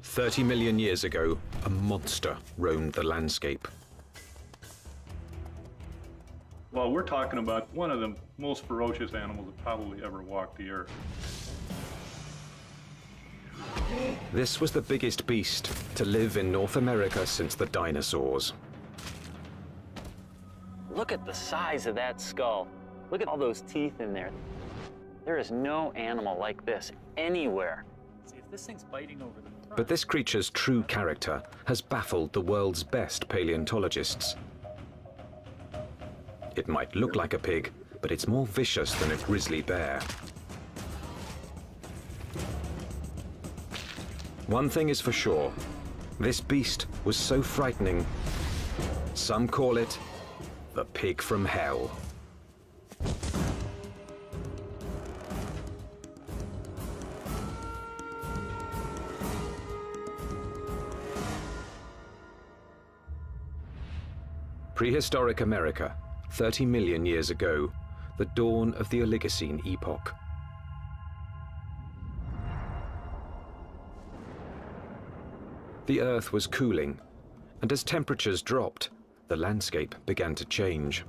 30 million years ago, a monster roamed the landscape. Well, we're talking about one of the most ferocious animals that probably ever walked the earth. This was the biggest beast to live in North America since the dinosaurs. Look at the size of that skull. Look at all those teeth in there. There is no animal like this anywhere. See, if this thing's biting over the front. But this creature's true character has baffled the world's best paleontologists. It might look like a pig, but it's more vicious than a grizzly bear. One thing is for sure, this beast was so frightening, some call it the pig from hell. Prehistoric America, 30 million years ago, the dawn of the Oligocene epoch. The Earth was cooling, and as temperatures dropped, the landscape began to change.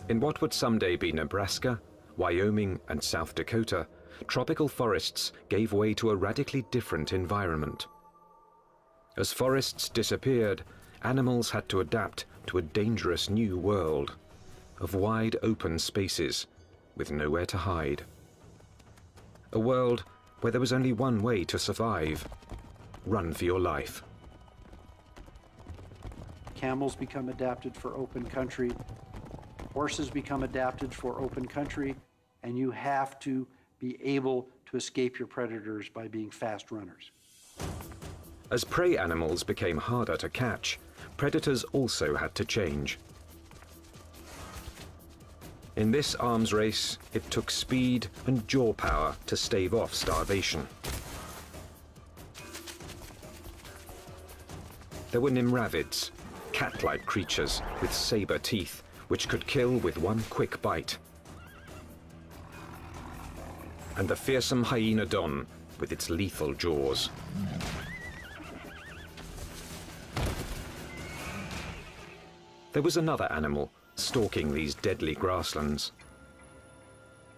In what would someday be Nebraska, Wyoming, and South Dakota, tropical forests gave way to a radically different environment. As forests disappeared, animals had to adapt to a dangerous new world of wide open spaces with nowhere to hide. A world where there was only one way to survive: run for your life. Camels become adapted for open country, horses become adapted for open country, and you have to be able to escape your predators by being fast runners. As prey animals became harder to catch, predators also had to change. In this arms race, it took speed and jaw power to stave off starvation. There were nimravids, cat-like creatures with saber teeth, which could kill with one quick bite. And the fearsome hyenodon with its lethal jaws. There was another animal stalking these deadly grasslands.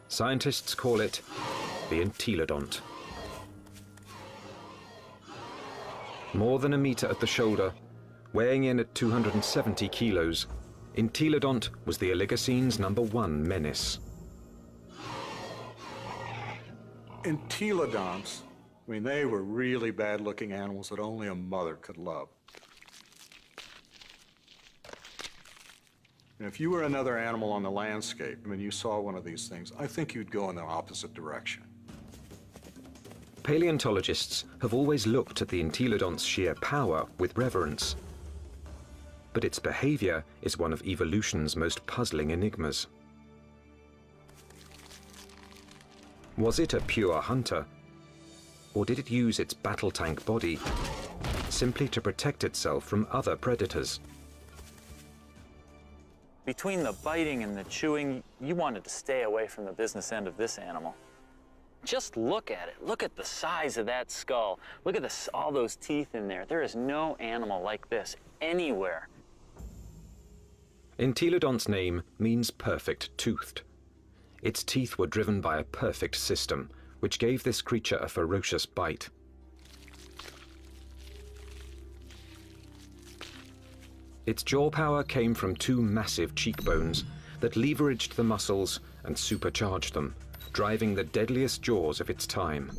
Scientists call it the entelodont. More than a meter at the shoulder, weighing in at 270 kilos, entelodont was the Oligocene's #1 menace. Entelodonts, I mean, they were really bad-looking animals that only a mother could love. And if you were another animal on the landscape and you saw one of these things, I think you'd go in the opposite direction. Paleontologists have always looked at the entelodont's sheer power with reverence. But its behavior is one of evolution's most puzzling enigmas. Was it a pure hunter? Or did it use its battle tank body simply to protect itself from other predators? Between the biting and the chewing, you wanted to stay away from the business end of this animal. Just look at it. Look at the size of that skull. Look at this, all those teeth in there. There is no animal like this anywhere. Entelodont's name means perfect toothed. Its teeth were driven by a perfect system, which gave this creature a ferocious bite. Its jaw power came from two massive cheekbones that leveraged the muscles and supercharged them, driving the deadliest jaws of its time.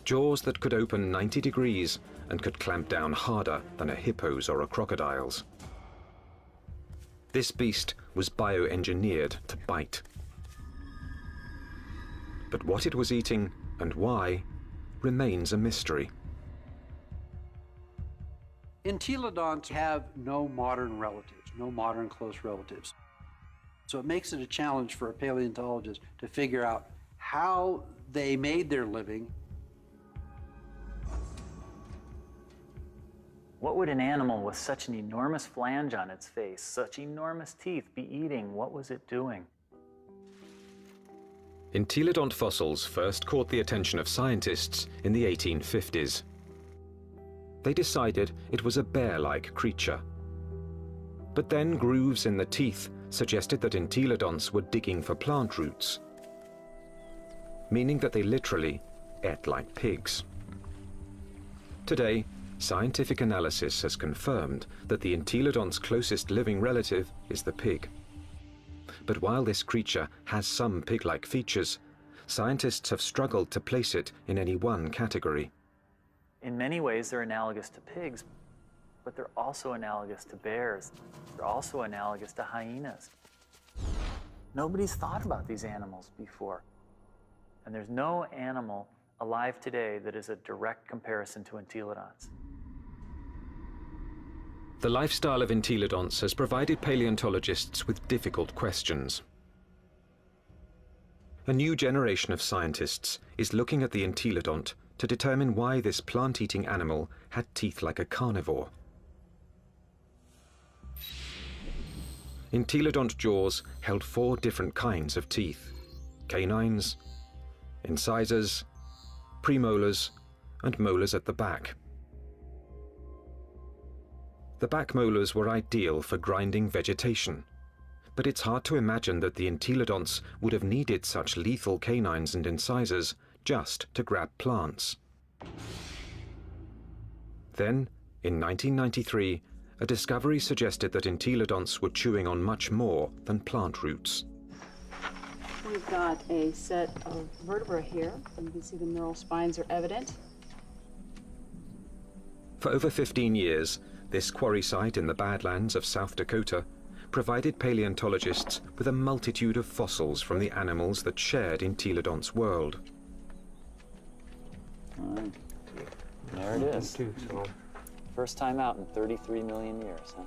Jaws that could open 90 degrees and could clamp down harder than a hippo's or a crocodile's. This beast was bioengineered to bite. But what it was eating and why remains a mystery. Entelodonts have no modern relatives, no modern close relatives. So it makes it a challenge for a paleontologist to figure out how they made their living. What would an animal with such an enormous flange on its face, such enormous teeth, be eating? What was it doing? Entelodont fossils first caught the attention of scientists in the 1850s. They decided it was a bear-like creature. But then grooves in the teeth suggested that entelodonts were digging for plant roots, meaning that they literally ate like pigs. Today, scientific analysis has confirmed that the entelodont's closest living relative is the pig. But while this creature has some pig-like features, scientists have struggled to place it in any one category. In many ways, they're analogous to pigs, but they're also analogous to bears. They're also analogous to hyenas. Nobody's thought about these animals before. And there's no animal alive today that is a direct comparison to entelodonts. The lifestyle of entelodonts has provided paleontologists with difficult questions. A new generation of scientists is looking at the entelodont to determine why this plant-eating animal had teeth like a carnivore. Entelodont jaws held 4 different kinds of teeth: canines, incisors, premolars, and molars at the back. The back molars were ideal for grinding vegetation, but it's hard to imagine that the entelodonts would have needed such lethal canines and incisors just to grab plants. Then, in 1993, a discovery suggested that entelodonts were chewing on much more than plant roots. We've got a set of vertebrae here. You can see the neural spines are evident. For over 15 years, this quarry site in the Badlands of South Dakota provided paleontologists with a multitude of fossils from the animals that shared entelodonts' world. There it is. First time out in 33 million years, huh?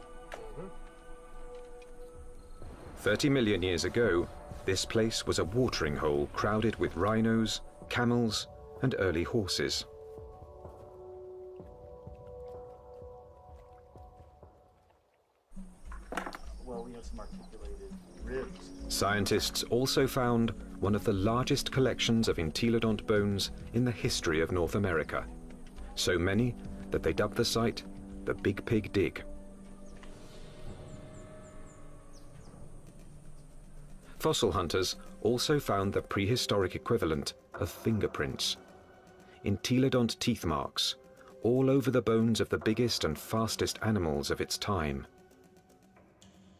30 million years ago, this place was a watering hole crowded with rhinos, camels, and early horses. Well, we have some articulated ribs. Scientists also found one of the largest collections of entelodont bones in the history of North America. So many that they dubbed the site the Big Pig Dig. Fossil hunters also found the prehistoric equivalent of fingerprints, entelodont teeth marks, all over the bones of the biggest and fastest animals of its time.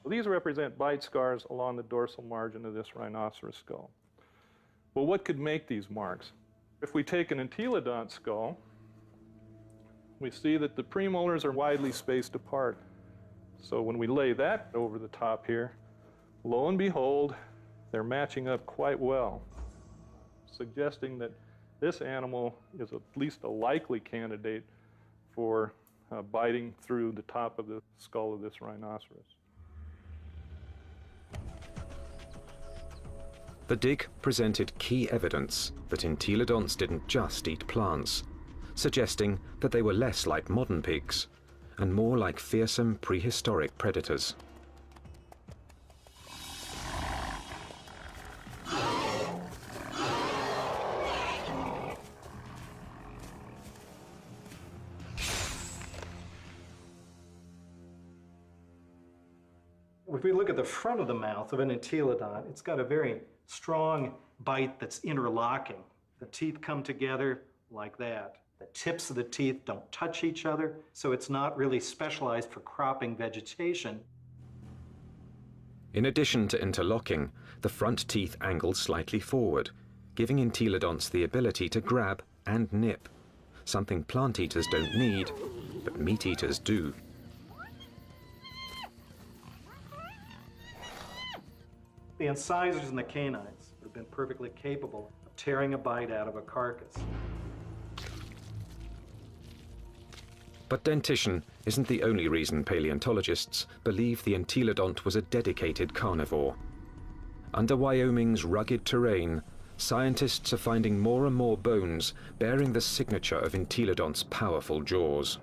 These represent bite scars along the dorsal margin of this rhinoceros skull. Well, what could make these marks? If we take an entelodont skull, we see that the premolars are widely spaced apart. So when we lay that over the top here, lo and behold, they're matching up quite well, suggesting that this animal is at least a likely candidate for biting through the top of the skull of this rhinoceros. The dig presented key evidence that entelodonts didn't just eat plants, suggesting that they were less like modern pigs and more like fearsome prehistoric predators. If we look at the front of the mouth of an entelodont, it's got a very strong bite that's interlocking. The teeth come together like that. The tips of the teeth don't touch each other, so it's not really specialized for cropping vegetation. In addition to interlocking, the front teeth angle slightly forward, giving entelodonts the ability to grab and nip, something plant eaters don't need, but meat eaters do. The incisors and the canines have been perfectly capable of tearing a bite out of a carcass. But dentition isn't the only reason paleontologists believe the entelodont was a dedicated carnivore. Under Wyoming's rugged terrain, scientists are finding more and more bones bearing the signature of entelodont's powerful jaws.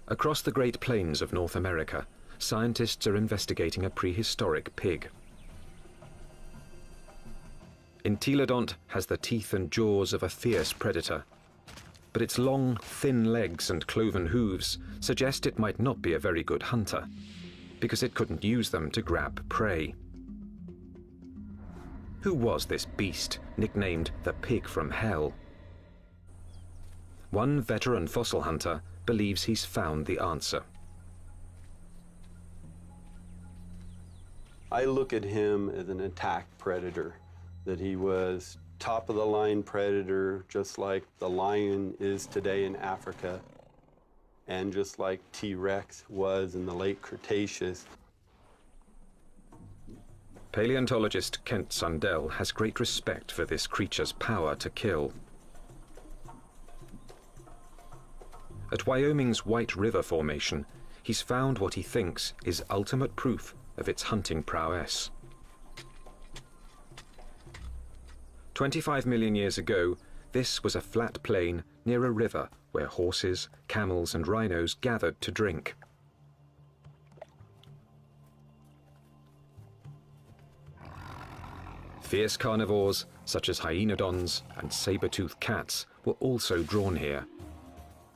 Across the Great Plains of North America, scientists are investigating a prehistoric pig. Entelodont has the teeth and jaws of a fierce predator, but its long, thin legs and cloven hooves suggest it might not be a very good hunter, because it couldn't use them to grab prey. Who was this beast, nicknamed the Pig from Hell? One veteran fossil hunter believes he's found the answer. I look at him as an attack predator, that he was top-of-the-line predator, just like the lion is today in Africa, and just like T-Rex was in the late Cretaceous. Paleontologist Kent Sundell has great respect for this creature's power to kill. At Wyoming's White River Formation, he's found what he thinks is ultimate proof of its hunting prowess. 25 million years ago, this was a flat plain near a river where horses, camels, and rhinos gathered to drink. Fierce carnivores, such as hyenodons and saber-toothed cats, were also drawn here.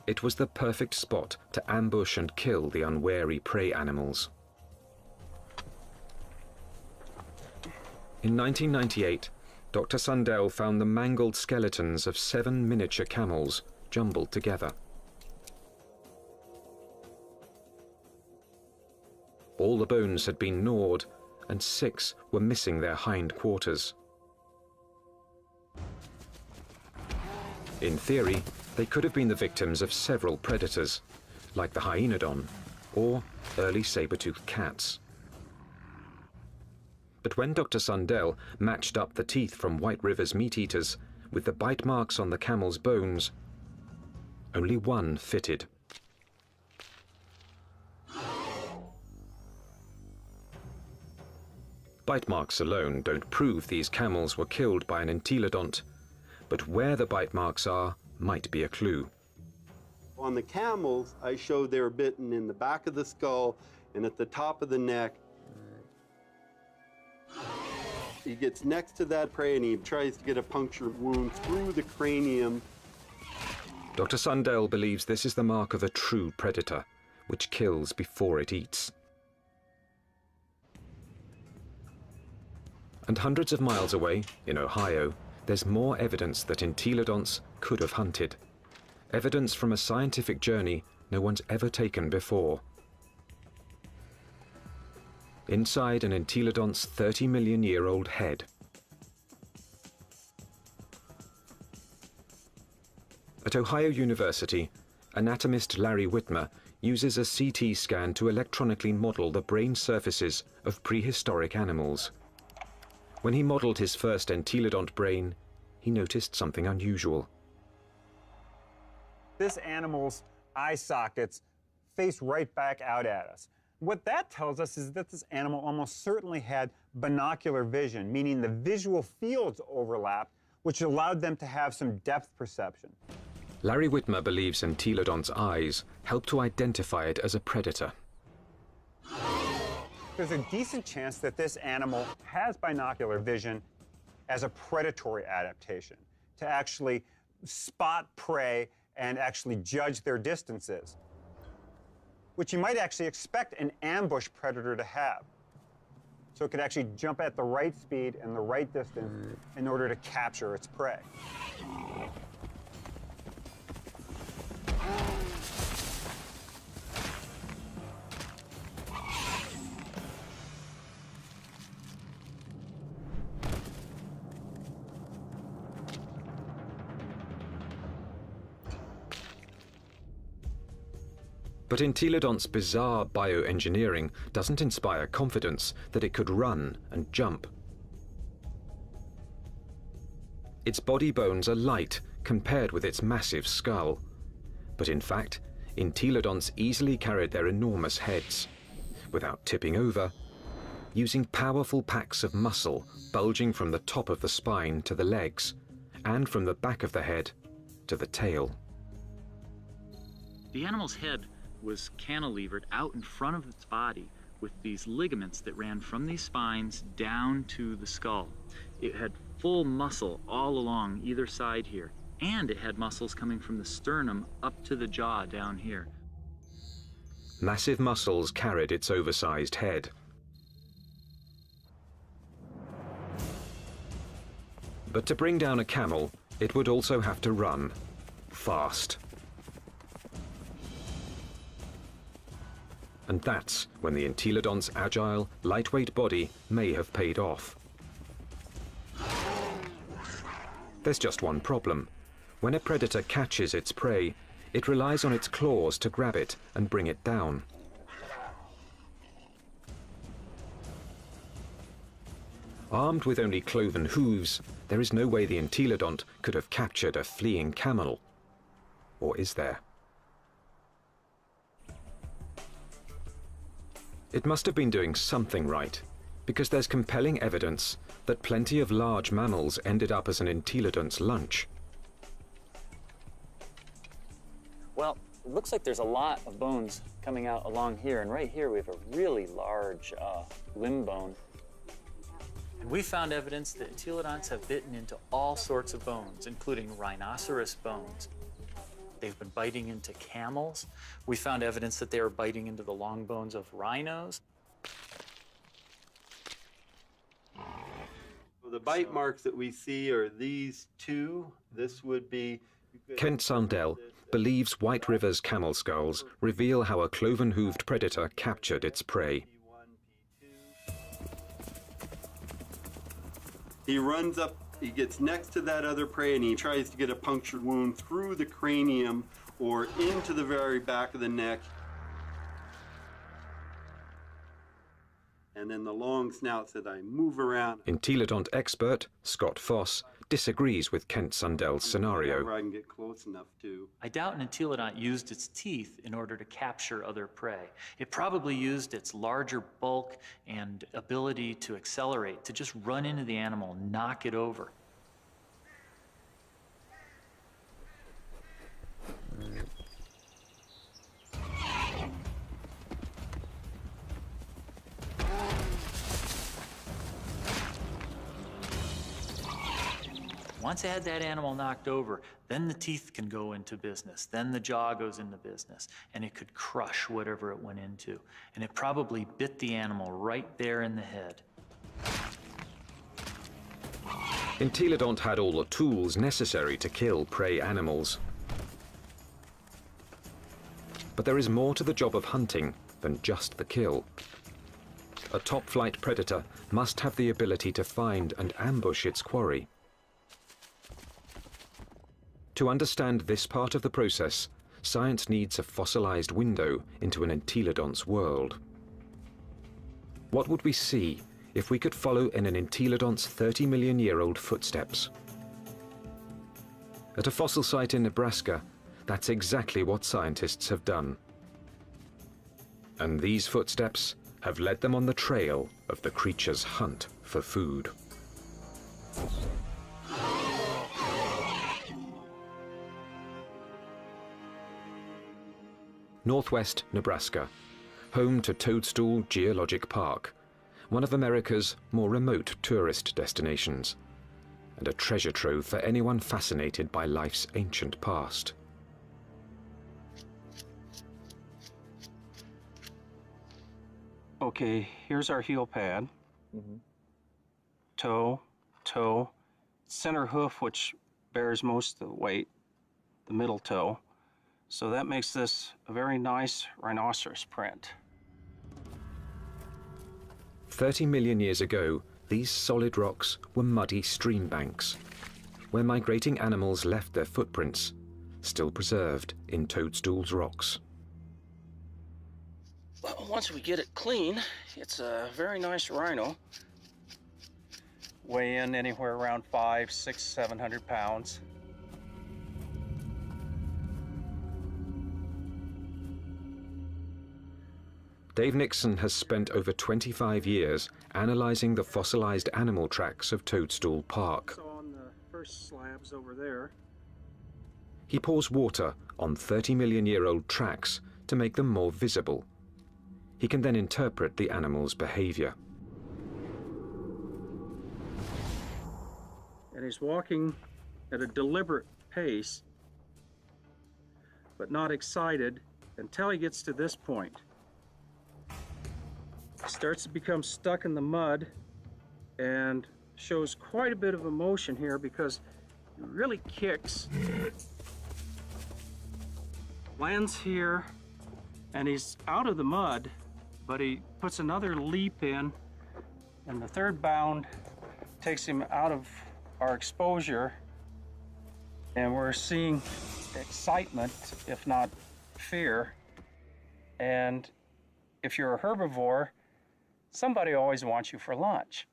It was the perfect spot to ambush and kill the unwary prey animals. In 1998, Dr. Sundell found the mangled skeletons of 7 miniature camels jumbled together. All the bones had been gnawed, and 6 were missing their hind quarters. In theory, they could have been the victims of several predators, like the hyenodon or early saber-toothed cats. But when Dr. Sundell matched up the teeth from White River's meat-eaters with the bite marks on the camel's bones, only one fitted. Bite marks alone don't prove these camels were killed by an entelodont, but where the bite marks are might be a clue. On the camels, I showed they were bitten in the back of the skull and at the top of the neck. He gets next to that prey and he tries to get a puncture wound through the cranium. Dr. Sundell believes this is the mark of a true predator, which kills before it eats. And hundreds of miles away, in Ohio, there's more evidence that entelodonts could have hunted. Evidence from a scientific journey no one's ever taken before. Inside an entelodont's 30-million-year-old head. At Ohio University, anatomist Larry Whitmer uses a CT scan to electronically model the brain surfaces of prehistoric animals. When he modeled his first entelodont brain, he noticed something unusual. This animal's eye sockets face right back out at us. What that tells us is that this animal almost certainly had binocular vision, meaning the visual fields overlapped, which allowed them to have some depth perception. Larry Whitmer believes entelodont's eyes help to identify it as a predator. There's a decent chance that this animal has binocular vision as a predatory adaptation, to actually spot prey and actually judge their distances, which you might actually expect an ambush predator to have. So it could actually jump at the right speed and the right distance in order to capture its prey. But entelodont's bizarre bioengineering doesn't inspire confidence that it could run and jump. Its body bones are light compared with its massive skull. But in fact, entelodonts easily carried their enormous heads, without tipping over, using powerful packs of muscle bulging from the top of the spine to the legs, and from the back of the head to the tail. The animal's head was cantilevered out in front of its body with these ligaments that ran from these spines down to the skull. It had full muscle all along either side here, and it had muscles coming from the sternum up to the jaw down here. Massive muscles carried its oversized head. But to bring down a camel, it would also have to run fast. And that's when the entelodont's agile, lightweight body may have paid off. There's just one problem. When a predator catches its prey, it relies on its claws to grab it and bring it down. Armed with only cloven hooves, there is no way the entelodont could have captured a fleeing camel. Or is there? It must have been doing something right, because there's compelling evidence that plenty of large mammals ended up as an entelodont's lunch. Well, it looks like there's a lot of bones coming out along here, and right here we have a really large limb bone. And we found evidence that entelodonts have bitten into all sorts of bones, including rhinoceros bones. They've been biting into camels. We found evidence that they were biting into the long bones of rhinos. The bite marks that we see are these two. This would be... Kent Sundell believes White River's camel skulls reveal how a cloven-hooved predator captured its prey. He runs up, he gets next to that other prey, and he tries to get a punctured wound through the cranium or into the very back of the neck. And then the long snout said, I move around. Entelodont expert Scott Foss disagrees with Kent Sundell's scenario. I can get close enough to. I doubt an entelodont used its teeth in order to capture other prey. It probably used its larger bulk and ability to accelerate to just run into the animal, knock it over. Once I had that animal knocked over, then the teeth can go into business, then the jaw goes into business, and it could crush whatever it went into. And it probably bit the animal right there in the head. Entelodont had all the tools necessary to kill prey animals. But there is more to the job of hunting than just the kill. A top-flight predator must have the ability to find and ambush its quarry. To understand this part of the process, science needs a fossilized window into an entelodont's world. What would we see if we could follow in an entelodont's 30-million-year-old footsteps? At a fossil site in Nebraska, that's exactly what scientists have done. And these footsteps have led them on the trail of the creature's hunt for food. Northwest Nebraska, home to Toadstool Geologic Park, one of America's more remote tourist destinations, and a treasure trove for anyone fascinated by life's ancient past. Okay, here's our heel pad. Toe, toe, center hoof, which bears most of the weight, the middle toe. So that makes this a very nice rhinoceros print. 30 million years ago, these solid rocks were muddy stream banks, where migrating animals left their footprints, still preserved in Toadstool's rocks. Well, once we get it clean, it's a very nice rhino. Weigh in anywhere around 500, 600, 700 pounds. Dave Nixon has spent over 25 years analyzing the fossilized animal tracks of Toadstool Park. So on the first slabs over there. He pours water on 30-million-year-old tracks to make them more visible. He can then interpret the animal's behavior. And he's walking at a deliberate pace, but not excited until he gets to this point. He starts to become stuck in the mud and shows quite a bit of emotion here because he really kicks. Lands here, and he's out of the mud, but he puts another leap in, and the third bound takes him out of our exposure, and we're seeing excitement, if not fear. And if you're a herbivore, somebody always wants you for lunch.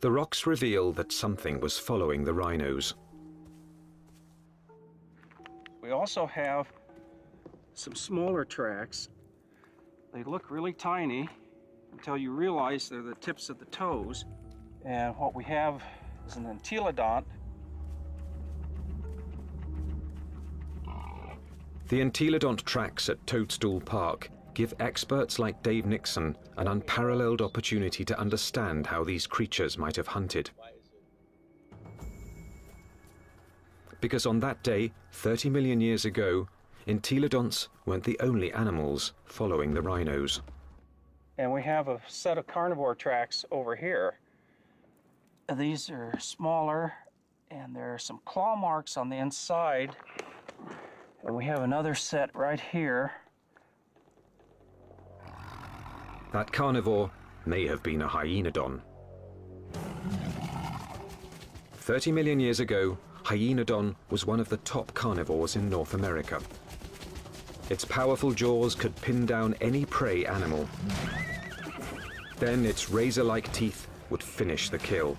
The rocks reveal that something was following the rhinos. We also have some smaller tracks. They look really tiny until you realize they're the tips of the toes. And what we have is an entelodont. The entelodont tracks at Toadstool Park give experts like Dave Nixon an unparalleled opportunity to understand how these creatures might have hunted. Because on that day, 30 million years ago, entelodonts weren't the only animals following the rhinos. And we have a set of carnivore tracks over here. These are smaller, and there are some claw marks on the inside. And we have another set right here. That carnivore may have been a hyenodon. 30 million years ago, hyenodon was one of the top carnivores in North America. Its powerful jaws could pin down any prey animal. Then its razor-like teeth would finish the kill.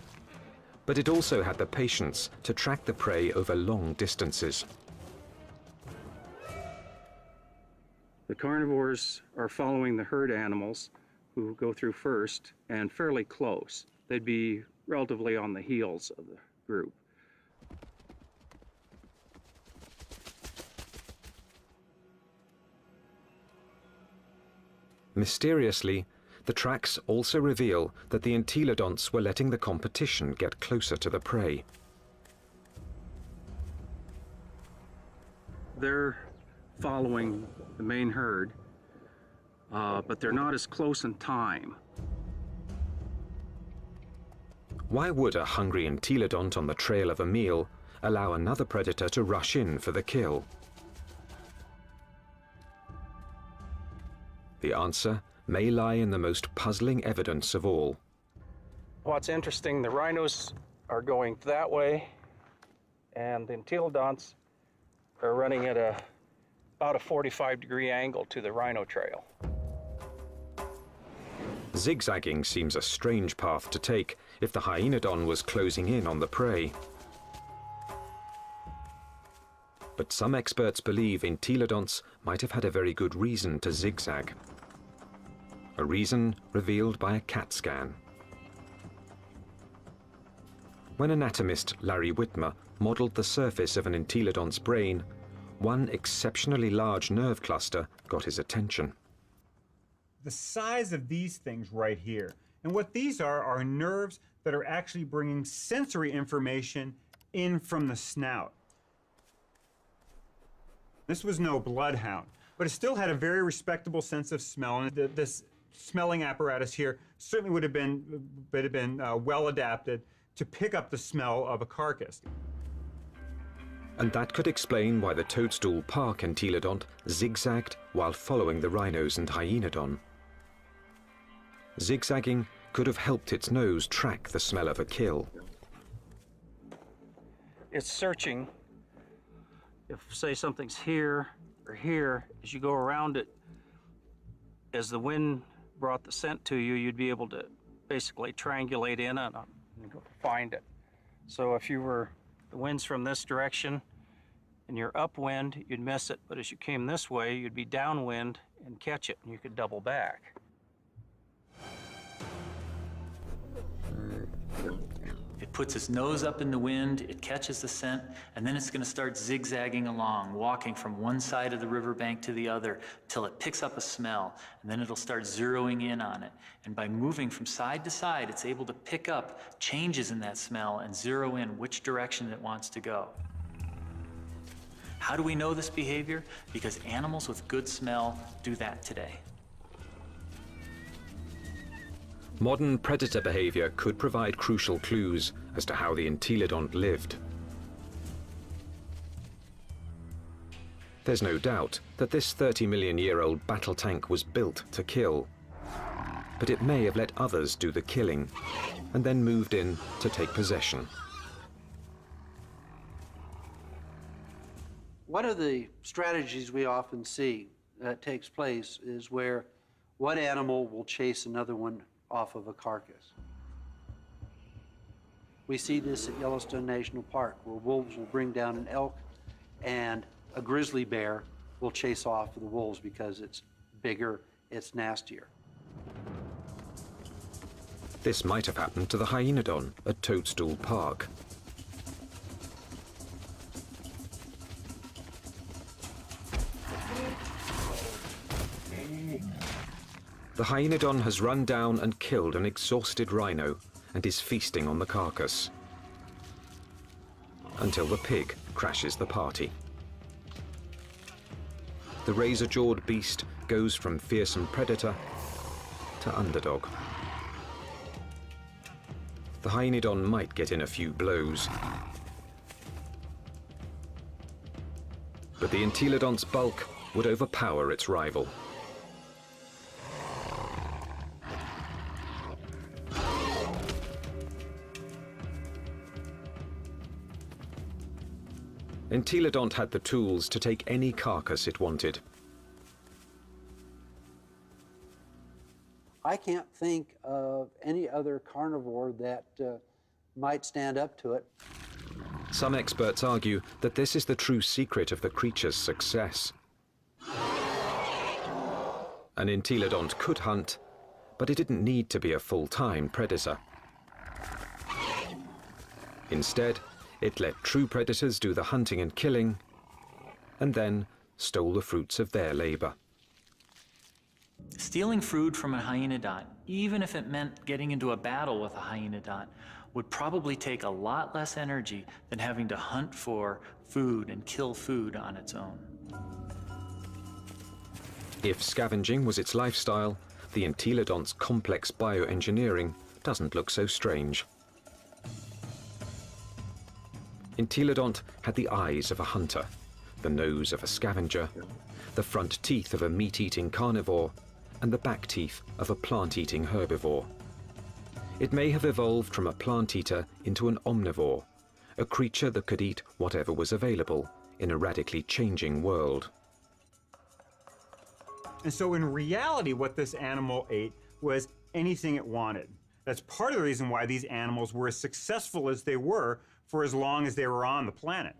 But it also had the patience to track the prey over long distances. The carnivores are following the herd animals who go through first and fairly close. They'd be relatively on the heels of the group. Mysteriously, the tracks also reveal that the entelodonts were letting the competition get closer to the prey. They're following the main herd, but they're not as close in time. Why would a hungry entelodont on the trail of a meal allow another predator to rush in for the kill? The answer may lie in the most puzzling evidence of all. What's interesting, the rhinos are going that way, and the entelodonts are running at about a 45-degree angle to the rhino trail. Zigzagging seems a strange path to take if the hyenodon was closing in on the prey. But some experts believe entelodonts might have had a very good reason to zigzag. A reason revealed by a CAT scan. When anatomist Larry Whitmer modeled the surface of an entelodont's brain, one exceptionally large nerve cluster got his attention. The size of these things right here. And what these are nerves that are actually bringing sensory information in from the snout. This was no bloodhound, but it still had a very respectable sense of smell, and this smelling apparatus here certainly would have been well adapted to pick up the smell of a carcass. And that could explain why the Toadstool Park entelodont zigzagged while following the rhinos and hyenodon. Zigzagging could have helped its nose track the smell of a kill. It's searching. If, say, something's here or here, as you go around it, as the wind brought the scent to you, you'd be able to basically triangulate in on it and go find it. So if you were, the wind's from this direction and you're upwind, you'd miss it. But as you came this way, you'd be downwind and catch it, and you could double back. It puts its nose up in the wind, it catches the scent, and then it's going to start zigzagging along, walking from one side of the riverbank to the other till it picks up a smell, and then it'll start zeroing in on it. And by moving from side to side, it's able to pick up changes in that smell and zero in which direction it wants to go. How do we know this behavior? Because animals with good smell do that today. Modern predator behavior could provide crucial clues as to how the entelodont lived. There's no doubt that this 30-million-year-old battle tank was built to kill, but it may have let others do the killing and then moved in to take possession. One of the strategies we often see that takes place is where one animal will chase another one off of a carcass. We see this at Yellowstone National Park, where wolves will bring down an elk and a grizzly bear will chase off the wolves because it's bigger, it's nastier. This might have happened to the hyenodon at Toadstool Park. The hyenodon has run down and killed an exhausted rhino and is feasting on the carcass until the pig crashes the party. The razor-jawed beast goes from fearsome predator to underdog. The hyenodon might get in a few blows, but the entelodont's bulk would overpower its rival. Entelodont had the tools to take any carcass it wanted. I can't think of any other carnivore that might stand up to it. Some experts argue that this is the true secret of the creature's success. An entelodont could hunt, but it didn't need to be a full-time predator. Instead, it let true predators do the hunting and killing, and then stole the fruits of their labor. Stealing food from a hyenodont, even if it meant getting into a battle with a hyenodont, would probably take a lot less energy than having to hunt for food and kill food on its own. If scavenging was its lifestyle, the entelodont's complex bioengineering doesn't look so strange. Entelodont had the eyes of a hunter, the nose of a scavenger, the front teeth of a meat-eating carnivore, and the back teeth of a plant-eating herbivore. It may have evolved from a plant-eater into an omnivore, a creature that could eat whatever was available in a radically changing world. And so in reality, what this animal ate was anything it wanted. That's part of the reason why these animals were as successful as they were for as long as they were on the planet.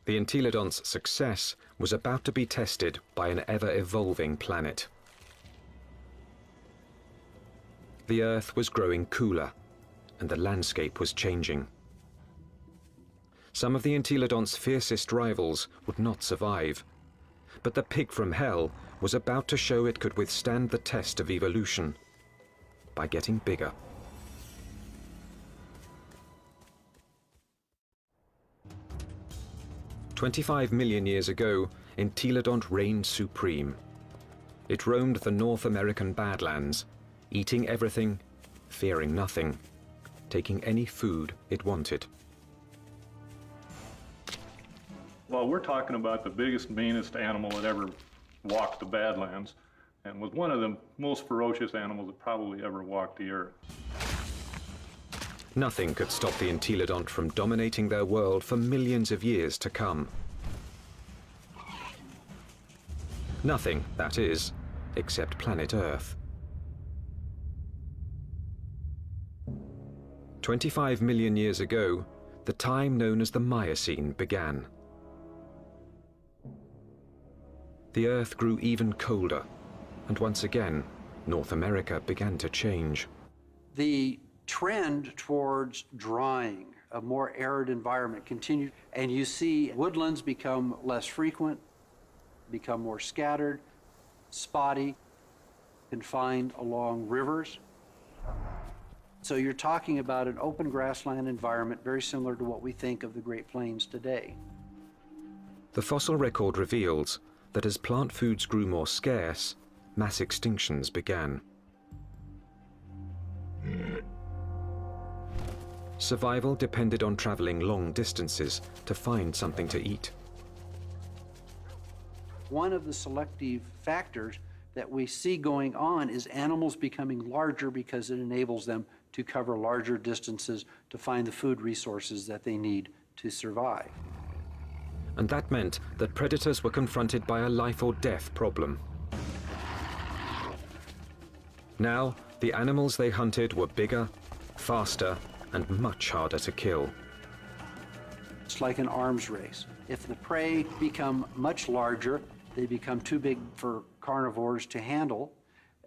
The entelodont's success was about to be tested by an ever-evolving planet. The Earth was growing cooler, and the landscape was changing. Some of the entelodont's fiercest rivals would not survive, but the pig from hell was about to show it could withstand the test of evolution by getting bigger. "25 million years ago, entelodont reigned supreme. It roamed the North American Badlands, eating everything, fearing nothing, taking any food it wanted." Well, we're talking about the biggest, meanest animal that ever walked the Badlands, and was one of the most ferocious animals that probably ever walked the earth. Nothing could stop the entelodont from dominating their world for millions of years to come. Nothing, that is, except planet Earth. 25 million years ago, the time known as the Miocene began. The Earth grew even colder, and once again, North America began to change. The trend towards drying, a more arid environment continued, and you see woodlands become less frequent, become more scattered, spotty, confined along rivers. So you're talking about an open grassland environment very similar to what we think of the Great Plains today. The fossil record reveals that as plant foods grew more scarce, mass extinctions began. Survival depended on traveling long distances to find something to eat. One of the selective factors that we see going on is animals becoming larger because it enables them to cover larger distances to find the food resources that they need to survive. And that meant that predators were confronted by a life or death problem. Now, the animals they hunted were bigger, faster, and much harder to kill. It's like an arms race. If the prey become much larger, they become too big for carnivores to handle,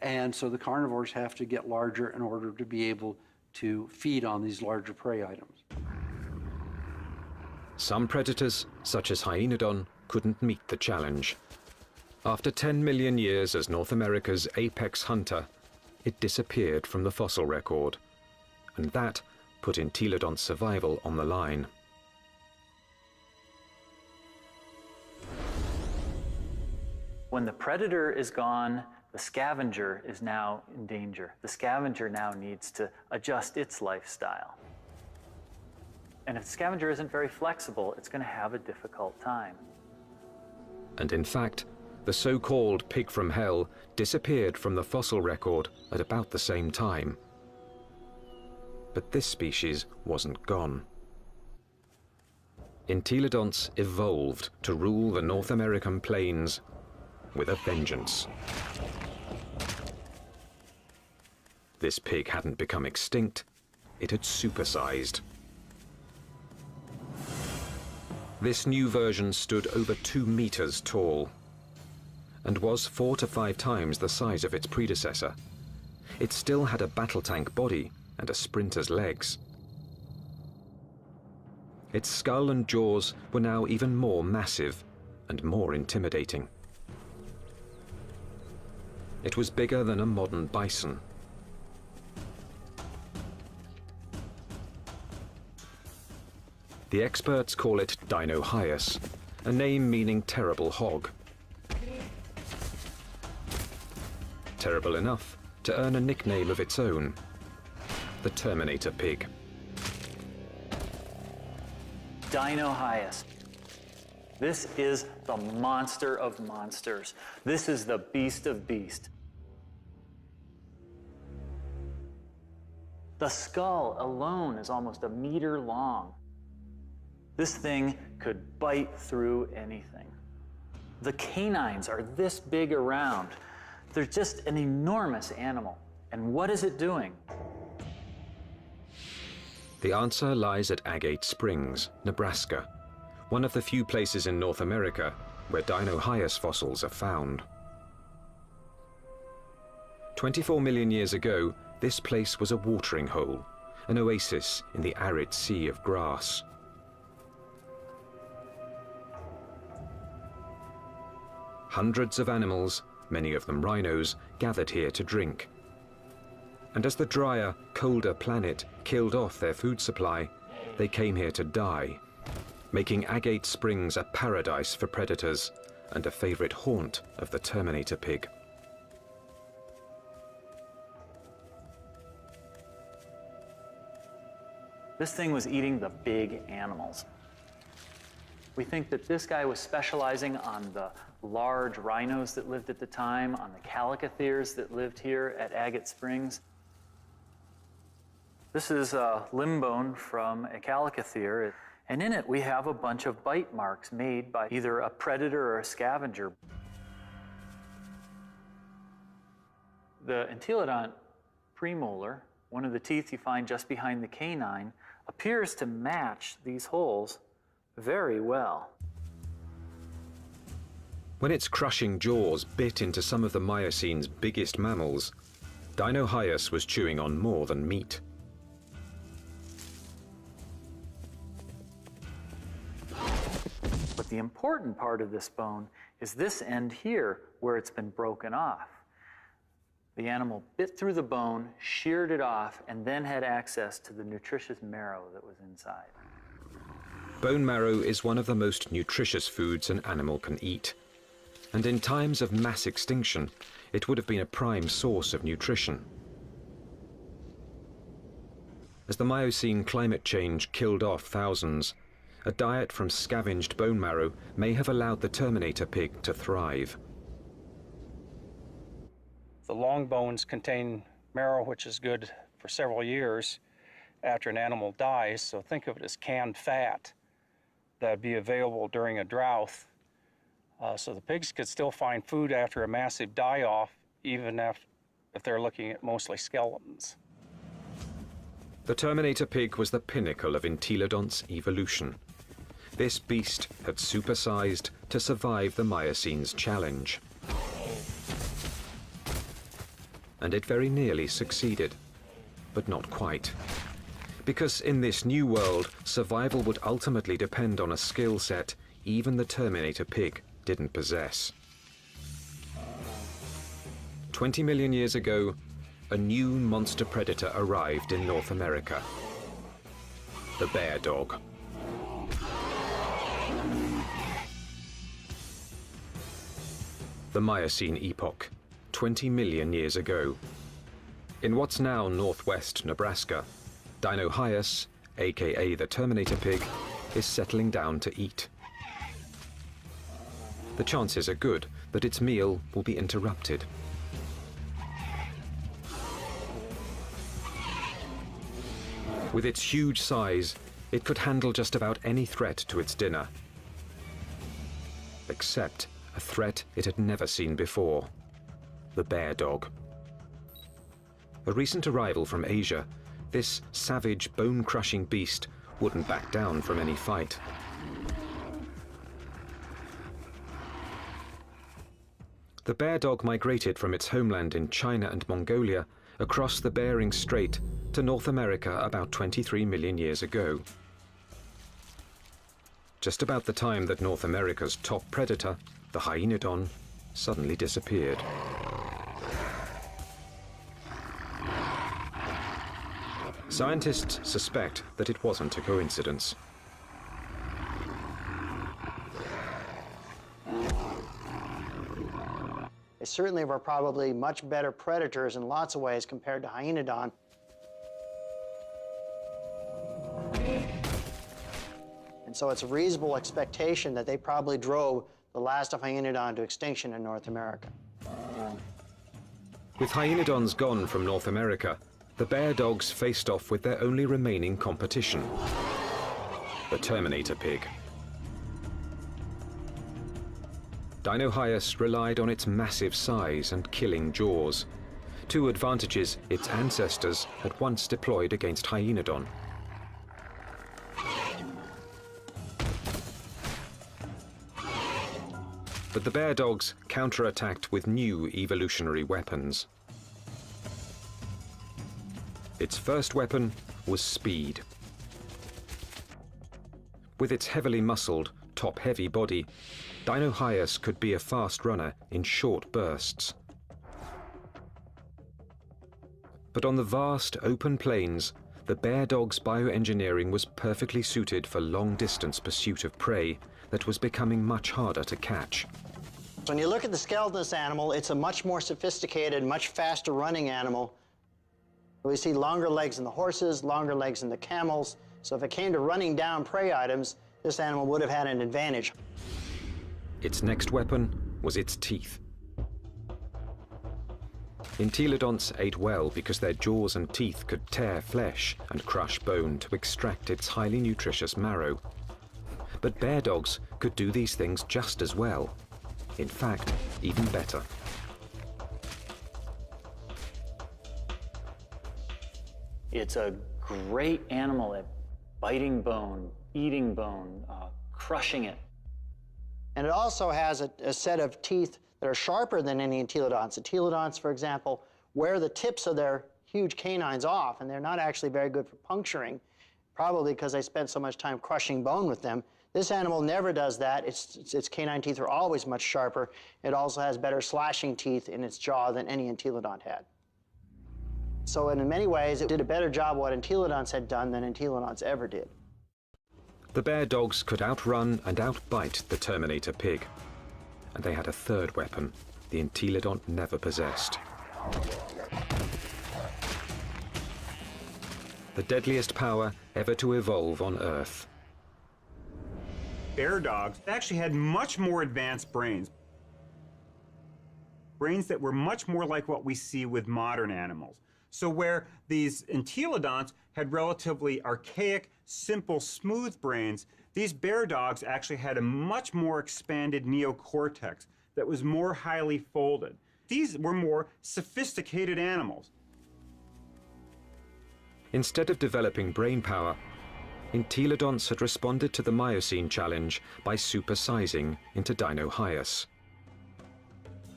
and so the carnivores have to get larger in order to be able to feed on these larger prey items. Some predators, such as Hyaenodon, couldn't meet the challenge. After 10 million years as North America's apex hunter, it disappeared from the fossil record, and that put Entelodon's survival on the line. When the predator is gone, the scavenger is now in danger. The scavenger now needs to adjust its lifestyle. And if the scavenger isn't very flexible, it's going to have a difficult time. And in fact, the so-called pig from hell disappeared from the fossil record at about the same time. But this species wasn't gone. Entelodonts evolved to rule the North American plains with a vengeance. This pig hadn't become extinct, it had supersized. This new version stood over 2 meters tall and was 4 to 5 times the size of its predecessor. It still had a battle tank body and a sprinter's legs. Its skull and jaws were now even more massive and more intimidating. It was bigger than a modern bison. The experts call it Dinohyus, a name meaning terrible hog. Terrible enough to earn a nickname of its own, the Terminator pig. Dinohyus. This is the monster of monsters. This is the beast of beasts. The skull alone is almost 1 meter long. This thing could bite through anything. The canines are this big around. They're just an enormous animal. And what is it doing? The answer lies at Agate Springs, Nebraska, one of the few places in North America where Dinohyus fossils are found. 24 million years ago, this place was a watering hole, an oasis in the arid sea of grass. Hundreds of animals, many of them rhinos, gathered here to drink. And as the drier, colder planet killed off their food supply, they came here to die, making Agate Springs a paradise for predators and a favorite haunt of the Terminator pig. This thing was eating the big animals. We think that this guy was specializing on the large rhinos that lived at the time, on the calicotheres that lived here at Agate Springs. This is a limb bone from a calicothere, and in it we have a bunch of bite marks made by either a predator or a scavenger. The Entelodont premolar, one of the teeth you find just behind the canine, appears to match these holes very well. When its crushing jaws bit into some of the Miocine's biggest mammals, Dinohyus was chewing on more than meat. But the important part of this bone is this end here, where it's been broken off. The animal bit through the bone, sheared it off, and then had access to the nutritious marrow that was inside. Bone marrow is one of the most nutritious foods an animal can eat. And in times of mass extinction, it would have been a prime source of nutrition. As the Miocene climate change killed off thousands, a diet from scavenged bone marrow may have allowed the Terminator pig to thrive. The long bones contain marrow, which is good for several years after an animal dies, so think of it as canned fat that would be available during a drought. So the pigs could still find food after a massive die-off, even if they're looking at mostly skeletons. The Terminator pig was the pinnacle of entelodonts evolution. This beast had supersized to survive the Miocene's challenge. And it very nearly succeeded, but not quite. Because in this new world, survival would ultimately depend on a skill set even the Terminator pig didn't possess. 20 million years ago, a new monster predator arrived in North America. The bear dog. The Miocene epoch, 20 million years ago. In what's now northwest Nebraska, Dinohyus, aka the Terminator pig, is settling down to eat. The chances are good that its meal will be interrupted. With its huge size, it could handle just about any threat to its dinner. Except a threat it had never seen before: the bear dog. A recent arrival from Asia, this savage, bone-crushing beast wouldn't back down from any fight. The bear dog migrated from its homeland in China and Mongolia across the Bering Strait to North America about 23 million years ago. Just about the time that North America's top predator, the hyenodon, suddenly disappeared. Scientists suspect that it wasn't a coincidence. They certainly were probably much better predators in lots of ways compared to hyenodon. And so it's a reasonable expectation that they probably drove the last of hyenodon to extinction in North America. With hyenodons gone from North America, the bear dogs faced off with their only remaining competition, the Terminator pig. Dinohyus relied on its massive size and killing jaws, two advantages its ancestors had once deployed against hyenodon. But the bear dogs counterattacked with new evolutionary weapons. Its first weapon was speed. With its heavily muscled, top-heavy body, Dinohyus could be a fast runner in short bursts. But on the vast, open plains, the bear dog's bioengineering was perfectly suited for long-distance pursuit of prey that was becoming much harder to catch. So when you look at the skeleton of this animal, it's a much more sophisticated, much faster running animal. We see longer legs in the horses, longer legs in the camels. So if it came to running down prey items, this animal would have had an advantage. Its next weapon was its teeth. Entelodonts ate well because their jaws and teeth could tear flesh and crush bone to extract its highly nutritious marrow. But bear dogs could do these things just as well. In fact, even better. It's a great animal at biting bone, eating bone, crushing it. And it also has a set of teeth that are sharper than any entelodonts. Entelodonts, for example, wear the tips of their huge canines off, and they're not actually very good for puncturing, probably because they spent so much time crushing bone with them. This animal never does that. Its canine teeth are always much sharper. It also has better slashing teeth in its jaw than any entelodont had. So in many ways, it did a better job what entelodonts had done than entelodonts ever did. The bear dogs could outrun and outbite the Terminator pig. And they had a third weapon the entelodont never possessed. The deadliest power ever to evolve on Earth. Bear dogs actually had much more advanced brains. Brains that were much more like what we see with modern animals. So where these entelodonts had relatively archaic, simple, smooth brains, these bear dogs actually had a much more expanded neocortex that was more highly folded. These were more sophisticated animals. Instead of developing brain power, entelodonts had responded to the Miocene challenge by supersizing into Dinohyus.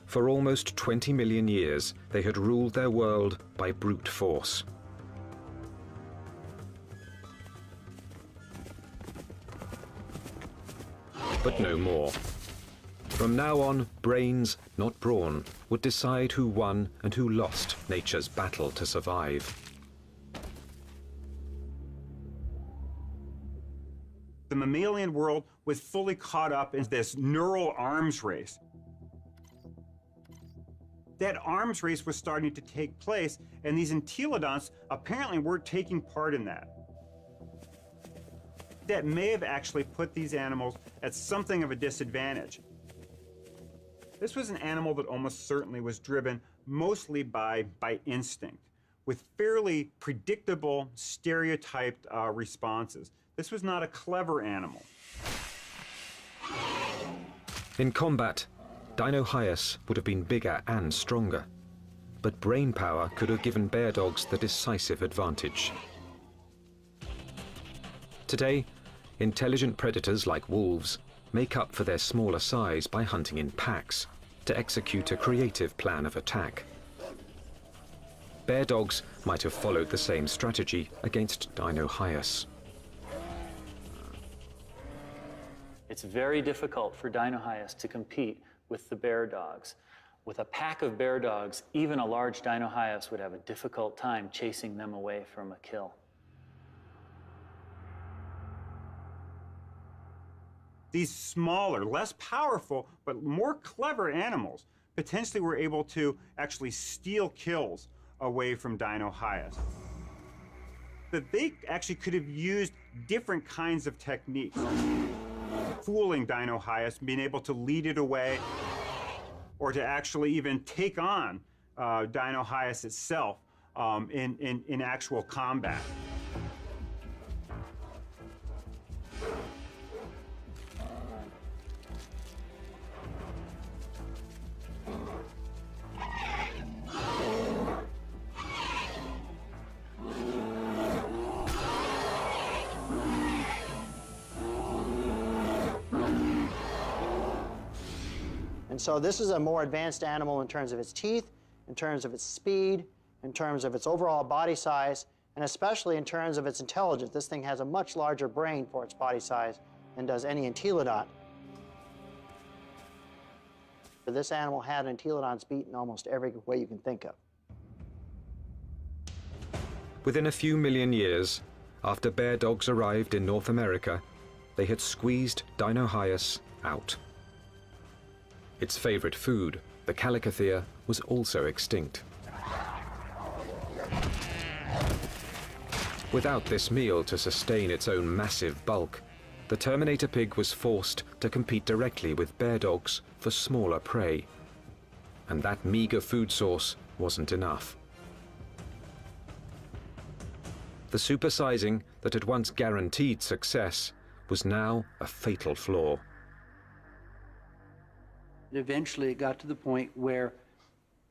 For almost 20 million years, they had ruled their world by brute force. But no more. From now on, brains, not brawn, would decide who won and who lost nature's battle to survive. The mammalian world was fully caught up in this neural arms race. That arms race was starting to take place, and these entelodonts apparently were taking part in that. That may have actually put these animals at something of a disadvantage. This was an animal that almost certainly was driven mostly by instinct, with fairly predictable, stereotyped responses. This was not a clever animal. In combat, Dinohyus would have been bigger and stronger, but brain power could have given bear dogs the decisive advantage. Today, intelligent predators like wolves make up for their smaller size by hunting in packs to execute a creative plan of attack. Bear dogs might have followed the same strategy against Dinohyus. It's very difficult for Dinohyus to compete with the bear dogs. With a pack of bear dogs, even a large Dinohyus would have a difficult time chasing them away from a kill. These smaller, less powerful, but more clever animals potentially were able to actually steal kills away from Dinohyus. That they actually could have used different kinds of techniques. Fooling Dinohyus, being able to lead it away, or to actually even take on Dinohyus itself in actual combat. And so this is a more advanced animal in terms of its teeth, in terms of its speed, in terms of its overall body size, and especially in terms of its intelligence. This thing has a much larger brain for its body size than does any entelodont. This animal had entelodonts beat in almost every way you can think of. Within a few million years, after bear dogs arrived in North America, they had squeezed Dinohyus out. Its favorite food, the Calicothea, was also extinct. Without this meal to sustain its own massive bulk, the Terminator pig was forced to compete directly with bear dogs for smaller prey. And that meager food source wasn't enough. The supersizing that had once guaranteed success was now a fatal flaw. Eventually it got to the point where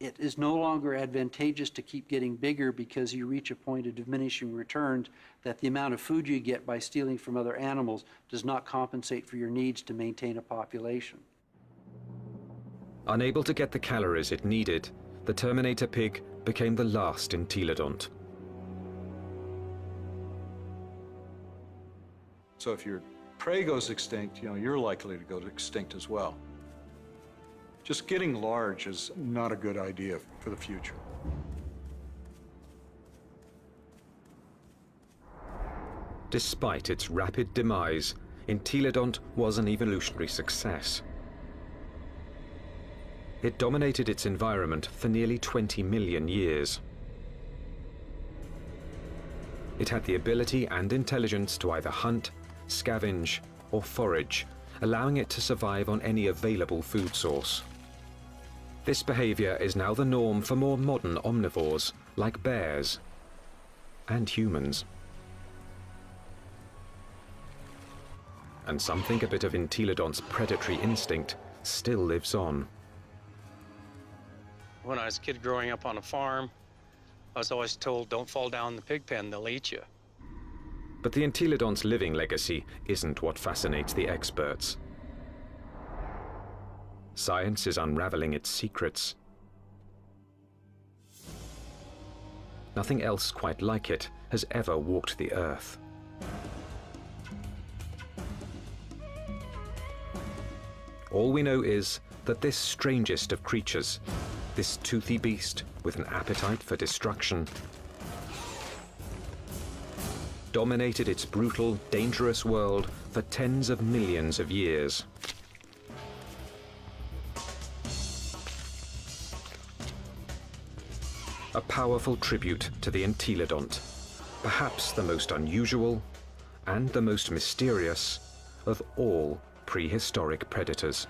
it is no longer advantageous to keep getting bigger because you reach a point of diminishing returns, that the amount of food you get by stealing from other animals does not compensate for your needs to maintain a population. Unable to get the calories it needed, the Terminator pig became the last entelodont. So if your prey goes extinct, you're likely to go extinct as well. Just getting large is not a good idea for the future. Despite its rapid demise, entelodont was an evolutionary success. It dominated its environment for nearly 20 million years. It had the ability and intelligence to either hunt, scavenge, or forage, allowing it to survive on any available food source. This behavior is now the norm for more modern omnivores, like bears and humans. And some think a bit of entelodont's predatory instinct still lives on. When I was a kid growing up on a farm, I was always told, don't fall down the pig pen, they'll eat you. But the entelodont's living legacy isn't what fascinates the experts. Science is unraveling its secrets. Nothing else quite like it has ever walked the earth. All we know is that this strangest of creatures, this toothy beast with an appetite for destruction, dominated its brutal, dangerous world for tens of millions of years. A powerful tribute to the entelodont, perhaps the most unusual and the most mysterious of all prehistoric predators.